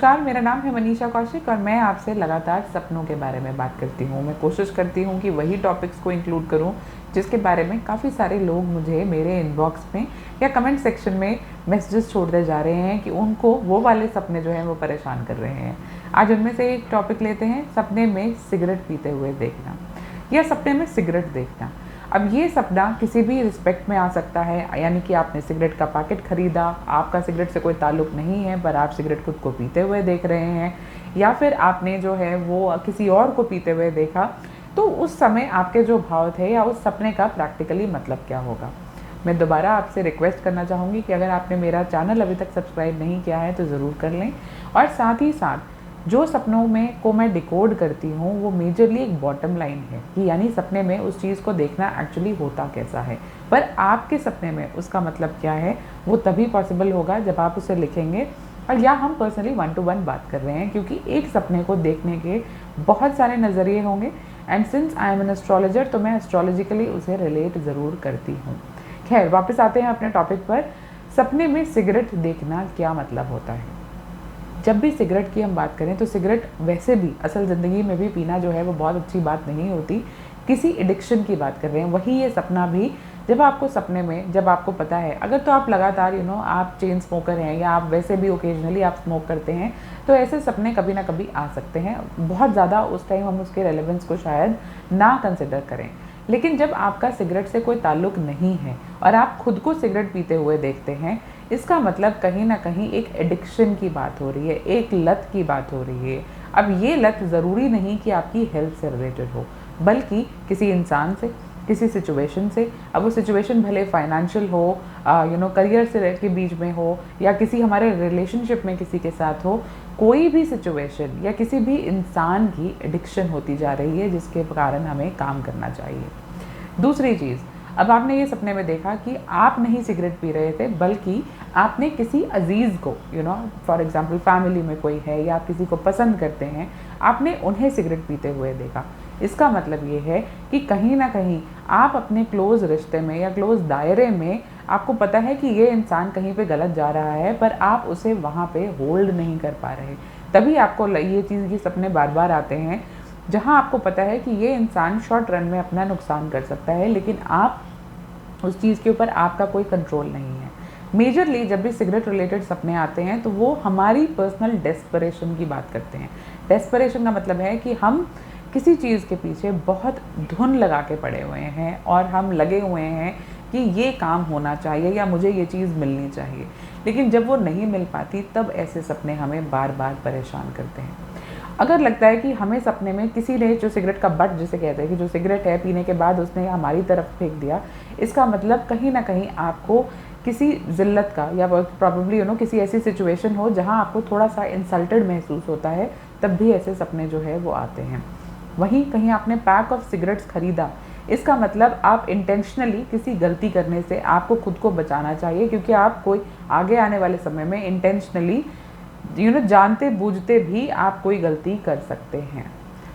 नमस्कार, मेरा नाम है मनीषा कौशिक और मैं आपसे लगातार सपनों के बारे में बात करती हूँ। मैं कोशिश करती हूँ कि वही टॉपिक्स को इंक्लूड करूँ जिसके बारे में काफ़ी सारे लोग मुझे मेरे इनबॉक्स में या कमेंट सेक्शन में मैसेजेस छोड़ते जा रहे हैं कि उनको वो वाले सपने जो हैं वो परेशान कर रहे हैं। आज उनमें से एक टॉपिक लेते हैं, सपने में सिगरेट पीते हुए देखना या सपने में सिगरेट देखना। अब ये सपना किसी भी रिस्पेक्ट में आ सकता है, यानी कि आपने सिगरेट का पैकेट खरीदा, आपका सिगरेट से कोई ताल्लुक नहीं है पर आप सिगरेट खुद को पीते हुए देख रहे हैं, या फिर आपने जो है वो किसी और को पीते हुए देखा, तो उस समय आपके जो भाव थे या उस सपने का प्रैक्टिकली मतलब क्या होगा। मैं दोबारा आपसे रिक्वेस्ट करना चाहूँगी कि अगर आपने मेरा चैनल अभी तक सब्सक्राइब नहीं किया है तो ज़रूर कर लें, और साथ ही साथ जो सपनों में को मैं डिकोड करती हूँ वो मेजरली एक बॉटम लाइन है कि यानी सपने में उस चीज़ को देखना एक्चुअली होता कैसा है, पर आपके सपने में उसका मतलब क्या है वो तभी पॉसिबल होगा जब आप उसे लिखेंगे। और या हम पर्सनली 1 to 1 बात कर रहे हैं, क्योंकि एक सपने को देखने के बहुत सारे नज़रिए होंगे, and since I am an astrologer तो मैं एस्ट्रोलॉजिकली उसे रिलेट ज़रूर करती हूँ। खैर, वापस आते हैं अपने टॉपिक पर। सपने में सिगरेट देखना क्या मतलब होता है। जब भी सिगरेट की हम बात करें तो सिगरेट वैसे भी असल ज़िंदगी में भी पीना जो है वो बहुत अच्छी बात नहीं होती, किसी एडिक्शन की बात कर रहे हैं। वही ये सपना भी, जब आपको सपने में, जब आपको पता है, अगर तो आप लगातार आप चेन स्मोकर हैं या आप वैसे भी ओकेजनली आप स्मोक करते हैं, तो ऐसे सपने कभी ना कभी आ सकते हैं। बहुत ज़्यादा उस टाइम हम उसके रेलेवेंस को शायद ना कंसिडर करें, लेकिन जब आपका सिगरेट से कोई ताल्लुक नहीं है और आप खुद को सिगरेट पीते हुए देखते हैं, इसका मतलब कहीं ना कहीं एक एडिक्शन की बात हो रही है, एक लत की बात हो रही है। अब ये लत ज़रूरी नहीं कि आपकी हेल्थ से रिलेटेड हो, बल्कि किसी इंसान से, किसी सिचुएशन से। अब वो सिचुएशन भले फाइनेंशियल हो, करियर से के बीच में हो, या किसी हमारे रिलेशनशिप में किसी के साथ हो, कोई भी सिचुएशन या किसी भी इंसान की एडिक्शन होती जा रही है जिसके कारण हमें काम करना चाहिए। दूसरी चीज़, अब आपने ये सपने में देखा कि आप नहीं सिगरेट पी रहे थे, बल्कि आपने किसी अजीज़ को, फॉर एग्जांपल फैमिली में कोई है या आप किसी को पसंद करते हैं, आपने उन्हें सिगरेट पीते हुए देखा। इसका मतलब ये है कि कहीं ना कहीं आप अपने क्लोज़ रिश्ते में या क्लोज़ दायरे में आपको पता है कि ये इंसान कहीं पे गलत जा रहा है, पर आप उसे वहाँ पे होल्ड नहीं कर पा रहे। तभी आपको ये चीज़ के सपने बार बार आते हैं, जहाँ आपको पता है कि ये इंसान शॉर्ट रन में अपना नुकसान कर सकता है, लेकिन आप उस चीज़ के ऊपर आपका कोई कंट्रोल नहीं है। मेजरली जब भी सिगरेट रिलेटेड सपने आते हैं तो वो हमारी पर्सनल डेस्परेशन की बात करते हैं। डेस्परेशन का मतलब है कि हम किसी चीज़ के पीछे बहुत धुन लगा के पड़े हुए हैं और हम लगे हुए हैं कि ये काम होना चाहिए या मुझे ये चीज़ मिलनी चाहिए, लेकिन जब वो नहीं मिल पाती तब ऐसे सपने हमें बार बार परेशान करते हैं। अगर लगता है कि हमें सपने में किसी ने जो सिगरेट का बट जिसे कहते हैं कि जो सिगरेट है पीने के बाद उसने हमारी तरफ फेंक दिया, इसका मतलब कहीं ना कहीं आपको किसी ज़िल्लत का या प्रॉब्लली किसी ऐसी सिचुएशन हो जहां आपको थोड़ा सा इंसल्टेड महसूस होता है, तब भी ऐसे सपने जो है वो आते हैं। वहीं कहीं आपने पैक ऑफ सिगरेट्स खरीदा, इसका मतलब आप इंटेंशनली किसी गलती करने से आपको खुद को बचाना चाहिए, क्योंकि आप कोई आगे आने वाले समय में इंटेंशनली जानते बूझते भी आप कोई गलती कर सकते हैं।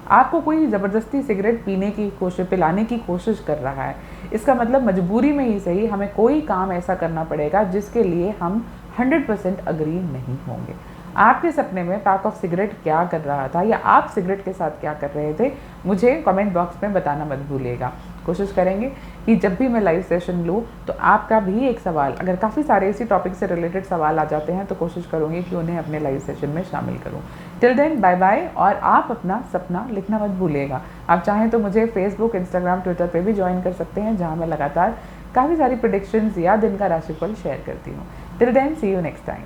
आपको कोई ज़बरदस्ती सिगरेट पीने की कोशिश, पिलाने की कोशिश कर रहा है, इसका मतलब मजबूरी में ही सही हमें कोई काम ऐसा करना पड़ेगा जिसके लिए हम 100% अग्री नहीं होंगे। आपके सपने में पैक ऑफ सिगरेट क्या कर रहा था या आप सिगरेट के साथ क्या कर रहे थे, मुझे कमेंट बॉक्स में बताना मत भूलिएगा। कोशिश करेंगे कि जब भी मैं लाइव सेशन लूँ तो आपका भी एक सवाल, अगर काफ़ी सारे इसी टॉपिक से रिलेटेड सवाल आ जाते हैं तो कोशिश करूँगी कि उन्हें अपने लाइव सेशन में शामिल करूँ। टिल देन बाय बाय, और आप अपना सपना लिखना मत भूलिएगा। आप चाहें तो मुझे फेसबुक, इंस्टाग्राम, ट्विटर पे भी ज्वाइन कर सकते हैं, जहाँ मैं लगातार काफ़ी सारी प्रेडिक्शंस या दिन का राशिफल शेयर करती हूँ। Till then, see you next time.